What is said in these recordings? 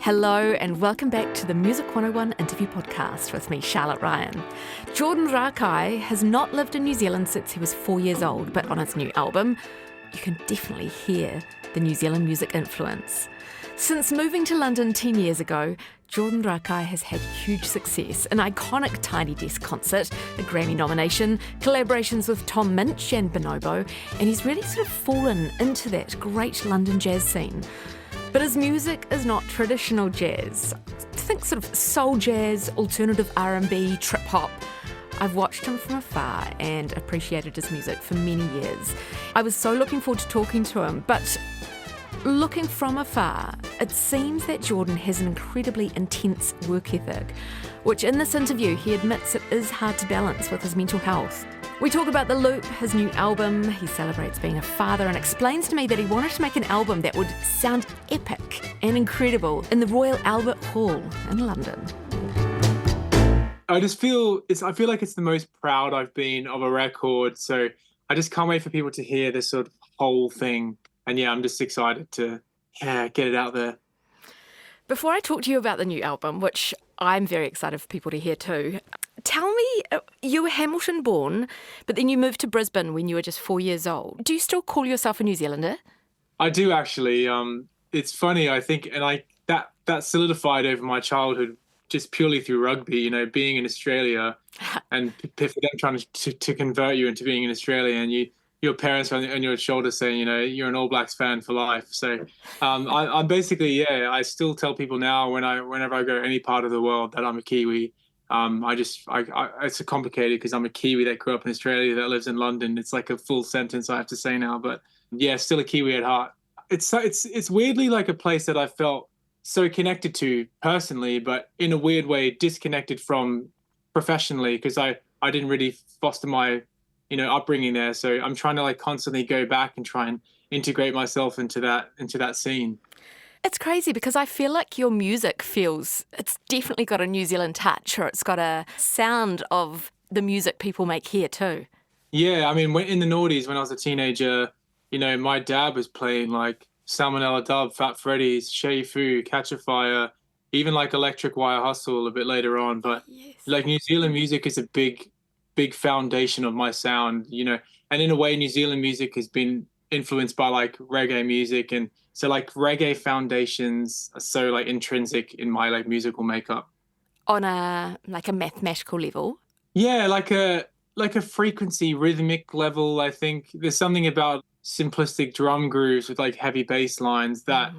Hello and welcome back to the Music 101 interview podcast with me, Charlotte Ryan. Jordan Rakei has not lived in New Zealand since he was 4 years old, but on his new album, you can definitely hear the New Zealand music influence. Since moving to London 10 years ago, Jordan Rakei has had huge success, an iconic Tiny Desk concert, a Grammy nomination, collaborations with Tom Minch and Bonobo, and he's really sort of fallen into that great London jazz scene. But his music is not traditional jazz. Think sort of soul jazz, alternative R&B, trip hop. I've watched him from afar and appreciated his music for many years. I was so looking forward to talking to him, but looking from afar, it seems that Jordan has an incredibly intense work ethic, which in this interview he admits it is hard to balance with his mental health. We talk about The Loop, his new album. He celebrates being a father and explains to me that he wanted to make an album that would sound epic and incredible in the Royal Albert Hall in London. I feel like it's the most proud I've been of a record. So I just can't wait for people to hear this sort of whole thing. And yeah, I'm just excited to get it out there. Before I talk to you about the new album, which I'm very excited for people to hear too, tell me, you were Hamilton born, but then you moved to Brisbane when you were just 4 years old. Do you still call yourself a New Zealander? I do actually. It's funny, I think, and that solidified over my childhood just purely through rugby, you know, being in Australia and for them trying to convert you into being in Australia, and your parents on your shoulder saying, you know, you're an All Blacks fan for life. So I'm basically, I still tell people now whenever I go any part of the world that I'm a Kiwi. It's complicated because I'm a Kiwi that grew up in Australia that lives in London. It's like a full sentence I have to say now, but yeah, still a Kiwi at heart. It's weirdly like a place that I felt so connected to personally, but in a weird way disconnected from professionally, because I didn't really foster my upbringing there. So I'm trying to like constantly go back and try and integrate myself into that scene. It's crazy because I feel like your music it's definitely got a New Zealand touch, or it's got a sound of the music people make here too. Yeah, I mean, in the noughties when I was a teenager, you know, my dad was playing like Salmonella Dub, Fat Freddy's, Shay Fu, Catch a Fire, even like Electric Wire Hustle a bit later on. But yes, like New Zealand music is a big foundation of my sound, you know, and in a way New Zealand music has been influenced by like reggae music, and so like reggae foundations are so like intrinsic in my like musical makeup. On a mathematical level? Yeah, like a frequency rhythmic level. I think there's something about simplistic drum grooves with like heavy bass lines that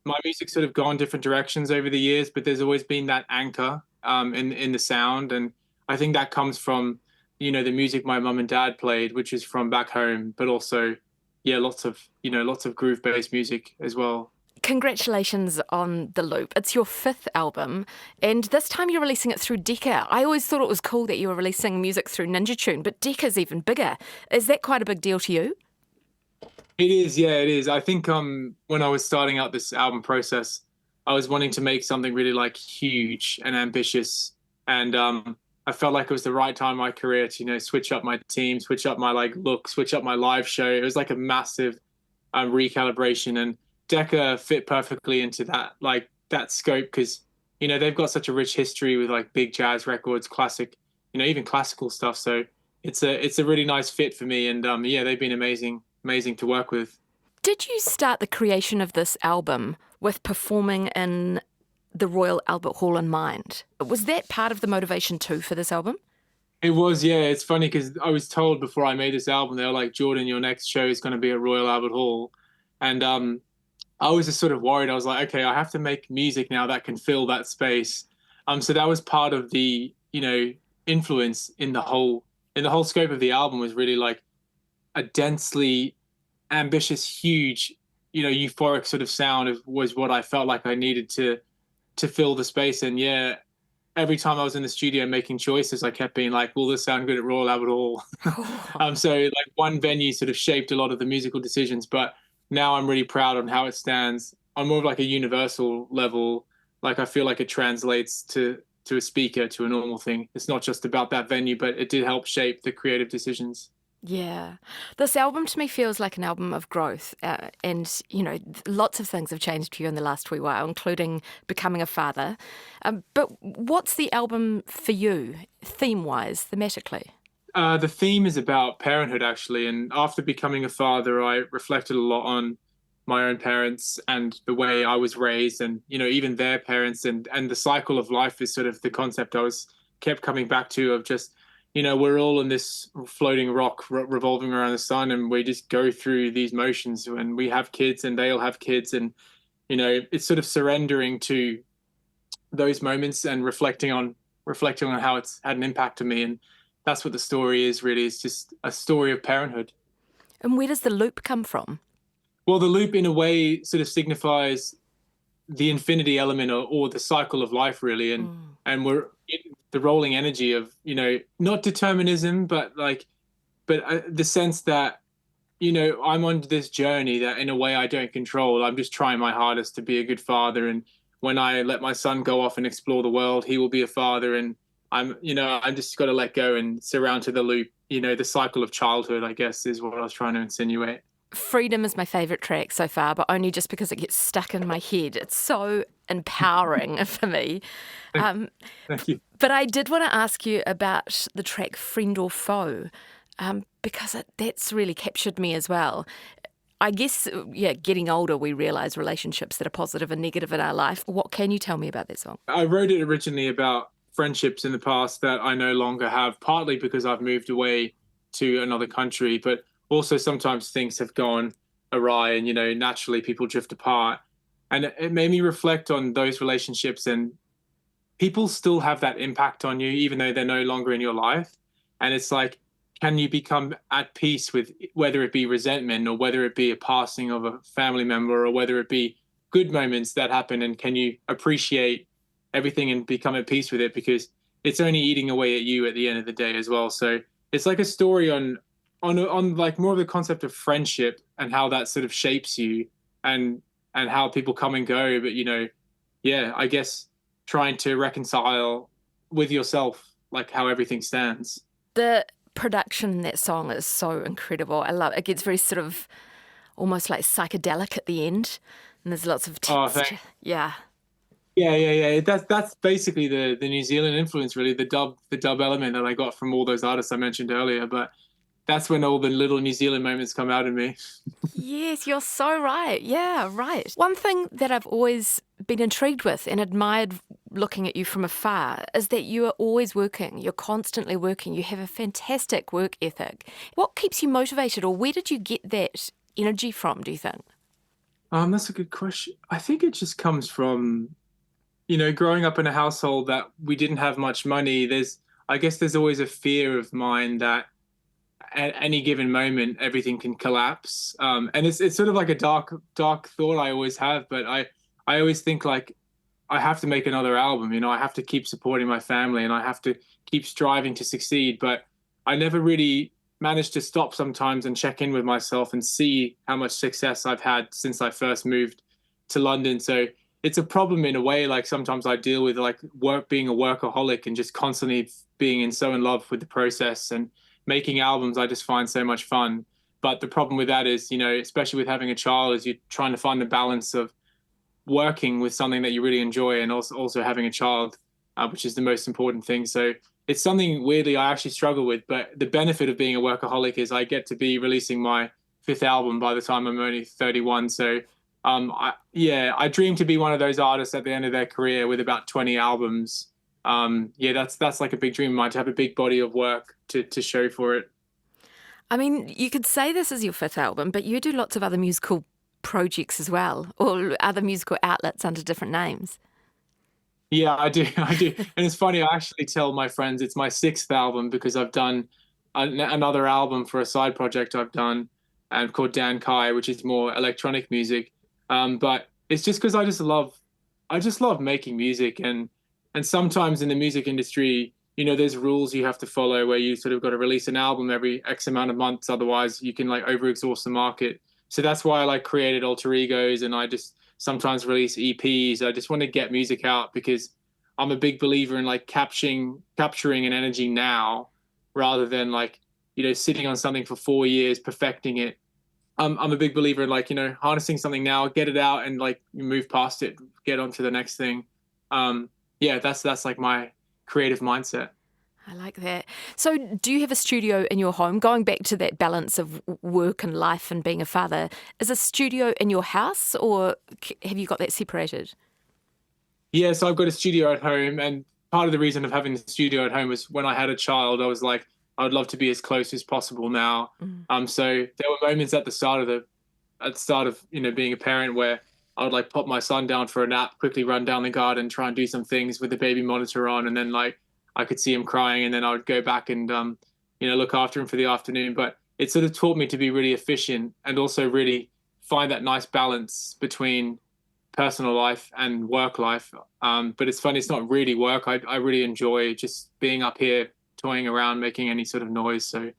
my music's sort of gone different directions over the years, but there's always been that anchor in the sound, and I think that comes from, you know, the music my mum and dad played, which is from back home, but also, yeah, lots of groove-based music as well. Congratulations on The Loop. It's your 5th album, and this time you're releasing it through Decca. I always thought it was cool that you were releasing music through Ninja Tune, but Decca's even bigger. Is that quite a big deal to you? It is, yeah, it is. I think when I was starting out this album process, I was wanting to make something really like huge and ambitious, and I felt like it was the right time in my career to, you know, switch up my team, switch up my like look, switch up my live show. It was like a massive recalibration, and Decca fit perfectly into that scope because, you know, they've got such a rich history with like big jazz records, classic, you know, even classical stuff. So it's a really nice fit for me, and yeah, they've been amazing to work with. Did you start the creation of this album with performing in the Royal Albert Hall in mind? Was that part of the motivation too for this album? It was, yeah. It's funny because I was told before I made this album, they were like, Jordan, your next show is going to be at Royal Albert Hall. And I was just sort of worried. I was like, okay, I have to make music now that can fill that space. So that was part of the, you know, influence in the whole scope of the album, was really like a densely ambitious, huge, you know, euphoric sort of sound was what I felt like I needed to fill the space. And yeah, every time I was in the studio making choices, I kept being like, will this sound good at Royal Albert Hall? So like one venue sort of shaped a lot of the musical decisions, but now I'm really proud on how it stands on more of like a universal level. Like I feel like it translates to a speaker, to a normal thing. It's not just about that venue, but it did help shape the creative decisions. Yeah. This album to me feels like an album of growth. And, lots of things have changed for you in the last wee while, including becoming a father. But what's the album for you, theme-wise, thematically? The theme is about parenthood, actually. And after becoming a father, I reflected a lot on my own parents and the way I was raised, and even their parents, and the cycle of life is sort of the concept I was kept coming back to, of just we're all in this floating rock revolving around the sun, and we just go through these motions. When we have kids, and they'll have kids, and it's sort of surrendering to those moments and reflecting on how it's had an impact on me. And that's what the story is, really. It's just a story of parenthood. And where does the loop come from? Well, the loop in a way sort of signifies the infinity element, or the cycle of life, really. And we're in the rolling energy of not determinism, but the sense that I'm on this journey that in a way I don't control. I'm just trying my hardest to be a good father, and when I let my son go off and explore the world, he will be a father. And I'm just got to let go and surround to the loop. The cycle of childhood, I guess, is what I was trying to insinuate. Freedom is my favourite track so far, but only just because it gets stuck in my head. It's so empowering for me. Thank you. But I did want to ask you about the track Friend or Foe, because that's really captured me as well. I guess, getting older, we realise relationships that are positive and negative in our life. What can you tell me about that song? I wrote it originally about friendships in the past that I no longer have, partly because I've moved away to another country, but also sometimes things have gone awry, and naturally people drift apart. And it made me reflect on those relationships, and people still have that impact on you even though they're no longer in your life. And it's like, can you become at peace with whether it be resentment, or whether it be a passing of a family member, or whether it be good moments that happen, and can you appreciate everything and become at peace with it, because it's only eating away at you at the end of the day as well. So it's like a story on like more of the concept of friendship, and how that sort of shapes you, and how people come and go. But I guess trying to reconcile with yourself, like how everything stands. The production in that song is so incredible. I love it. It gets very sort of almost like psychedelic at the end, and there's lots of text. Yeah. Yeah. That's basically the New Zealand influence, really, the dub element that I got from all those artists I mentioned earlier. But that's when all the little New Zealand moments come out in me. Yes, you're so right. Yeah, right. One thing that I've always been intrigued with and admired looking at you from afar is that you are always working. You're constantly working. You have a fantastic work ethic. What keeps you motivated, or where did you get that energy from, do you think? That's a good question. I think it just comes from, growing up in a household that we didn't have much money. I guess there's always a fear of mine that at any given moment everything can collapse. And it's sort of like a dark thought I always have, but I always think, like, I have to make another album. I have to keep supporting my family, and I have to keep striving to succeed. But I never really managed to stop sometimes and check in with myself and see how much success I've had since I first moved to London. So it's a problem in a way. Like, sometimes I deal with like being a workaholic, and just constantly being so in love with the process, and making albums I just find so much fun. But the problem with that is, especially with having a child, is you're trying to find the balance of working with something that you really enjoy, and also having a child, which is the most important thing. So it's something weirdly I actually struggle with. But the benefit of being a workaholic is I get to be releasing my fifth album by the time I'm only 31. So I dream to be one of those artists at the end of their career with about 20 albums. That's like a big dream of mine, to have a big body of work to show for it. I mean, you could say this is your fifth album, but you do lots of other musical projects as well, or other musical outlets under different names. Yeah, I do. I do. And it's funny, I actually tell my friends it's my sixth album, because I've done another album for a side project I've done, and called Dan Kai, which is more electronic music. But it's just because I just love making music. And sometimes in the music industry, there's rules you have to follow, where you sort of got to release an album every X amount of months. Otherwise you can like overexhaust the market. So that's why I like created alter egos, and I just sometimes release EPs. I just want to get music out, because I'm a big believer in like capturing an energy now, rather than like sitting on something for 4 years, perfecting it. I'm a big believer in like, harnessing something now, get it out and like you move past it, get on to the next thing. Yeah, that's like my creative mindset. I like that. So do you have a studio in your home? Going back to that balance of work and life and being a father, is a studio in your house or have you got that separated? Yeah, so I've got a studio at home, and part of the reason of having the studio at home was when I had a child, I was like, I would love to be as close as possible now. So there were moments at the start of being a parent where I would like pop my son down for a nap, quickly run down the garden, try and do some things with the baby monitor on, and then like I could see him crying, and then I would go back and look after him for the afternoon. But it sort of taught me to be really efficient and also really find that nice balance between personal life and work life. But it's funny, it's not really work. I really enjoy just being up here, toying around, making any sort of noise. So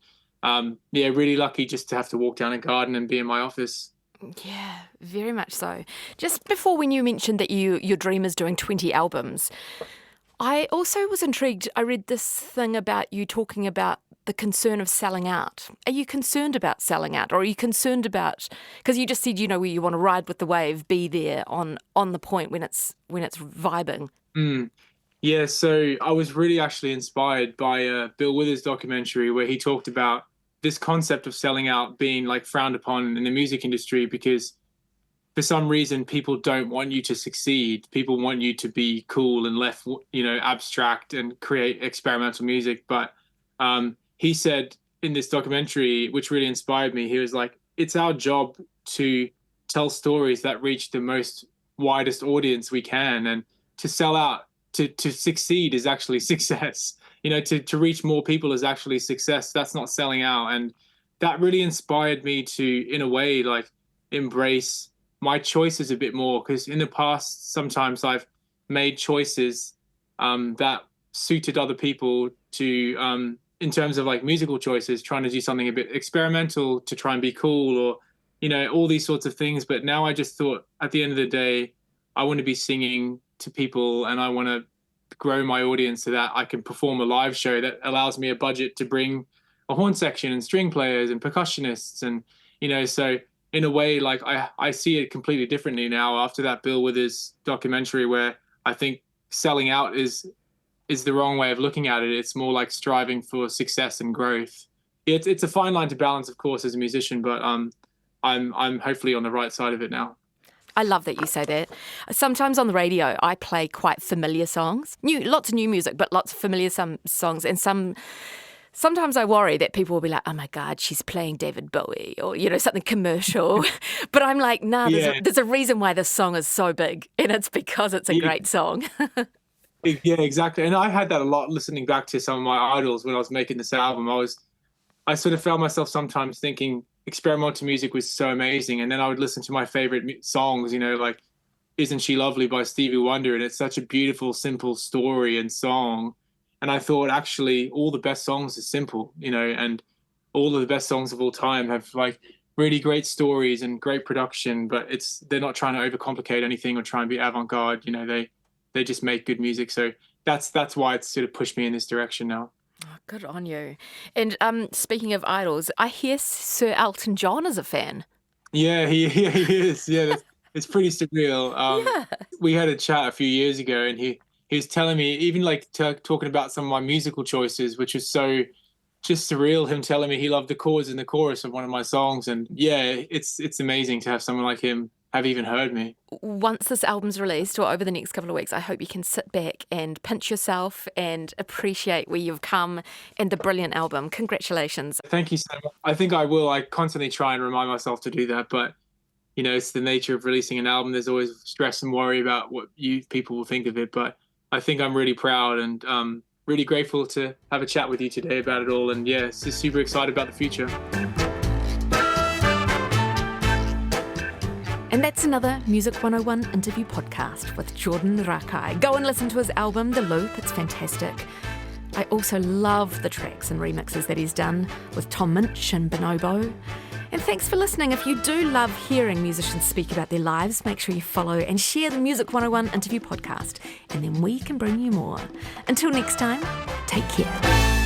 yeah, really lucky just to have to walk down a garden and be in my office. Yeah, very much so. Just before, when you mentioned that your dream is doing 20 albums, I also was intrigued. I read this thing about you talking about the concern of selling out. Are you concerned about selling out, or are you concerned about, because you just said, where you want to ride with the wave, be there on the point when it's vibing? Yeah, so I was really actually inspired by Bill Withers' documentary where he talked about this concept of selling out being like frowned upon in the music industry because for some reason people don't want you to succeed. People want you to be cool and left, abstract and create experimental music. But he said in this documentary, which really inspired me, he was like, it's our job to tell stories that reach the most widest audience we can, and to sell out, to succeed is actually success. To reach more people is actually success. That's not selling out. And that really inspired me to, in a way, like embrace my choices a bit more, because in the past sometimes I've made choices that suited other people to in terms of like musical choices, trying to do something a bit experimental to try and be cool, or all these sorts of things. But now I just thought at the end of the day I want to be singing to people, and I want to grow my audience so that I can perform a live show that allows me a budget to bring a horn section and string players and percussionists, and so in a way, like I see it completely differently now after that Bill Withers documentary, where I think selling out is the wrong way of looking at it. It's more like striving for success and growth. It's a fine line to balance, of course, as a musician, but I'm hopefully on the right side of it now. I love that you say that. Sometimes on the radio, I play quite familiar songs. Lots of new music, but lots of familiar songs. And sometimes I worry that people will be like, oh my God, she's playing David Bowie or, something commercial. But I'm like, nah, there's a reason why this song is so big. And it's because it's a great song. Yeah, exactly. And I had that a lot listening back to some of my idols when I was making this album. I sort of found myself sometimes thinking experimental music was so amazing, and then I would listen to my favorite songs, like Isn't She Lovely by Stevie Wonder, and it's such a beautiful, simple story and song. And I thought actually all the best songs are simple, and all of the best songs of all time have like really great stories and great production, but they're not trying to overcomplicate anything or try and be avant-garde. They just make good music. So that's why it's sort of pushed me in this direction now. Oh, good on you. And speaking of idols, I hear Sir Elton John is a fan. Yeah, he is. Yeah, it's pretty surreal. We had a chat a few years ago, and he was telling me, even like talking about some of my musical choices, which was so just surreal. Him telling me he loved the chords in the chorus of one of my songs, and yeah, it's amazing to have someone like him have even heard me. Once this album's released, or over the next couple of weeks, I hope you can sit back and pinch yourself and appreciate where you've come and the brilliant album. Congratulations. Thank you so much. I think I will. I constantly try and remind myself to do that, but it's the nature of releasing an album. There's always stress and worry about what people will think of it, but I think I'm really proud and really grateful to have a chat with you today about it all. And yeah, just super excited about the future. And that's another Music 101 interview podcast with Jordan Rakei. Go and listen to his album, The Loop. It's fantastic. I also love the tracks and remixes that he's done with Tom Minch and Bonobo. And thanks for listening. If you do love hearing musicians speak about their lives, make sure you follow and share the Music 101 interview podcast, and then we can bring you more. Until next time, take care.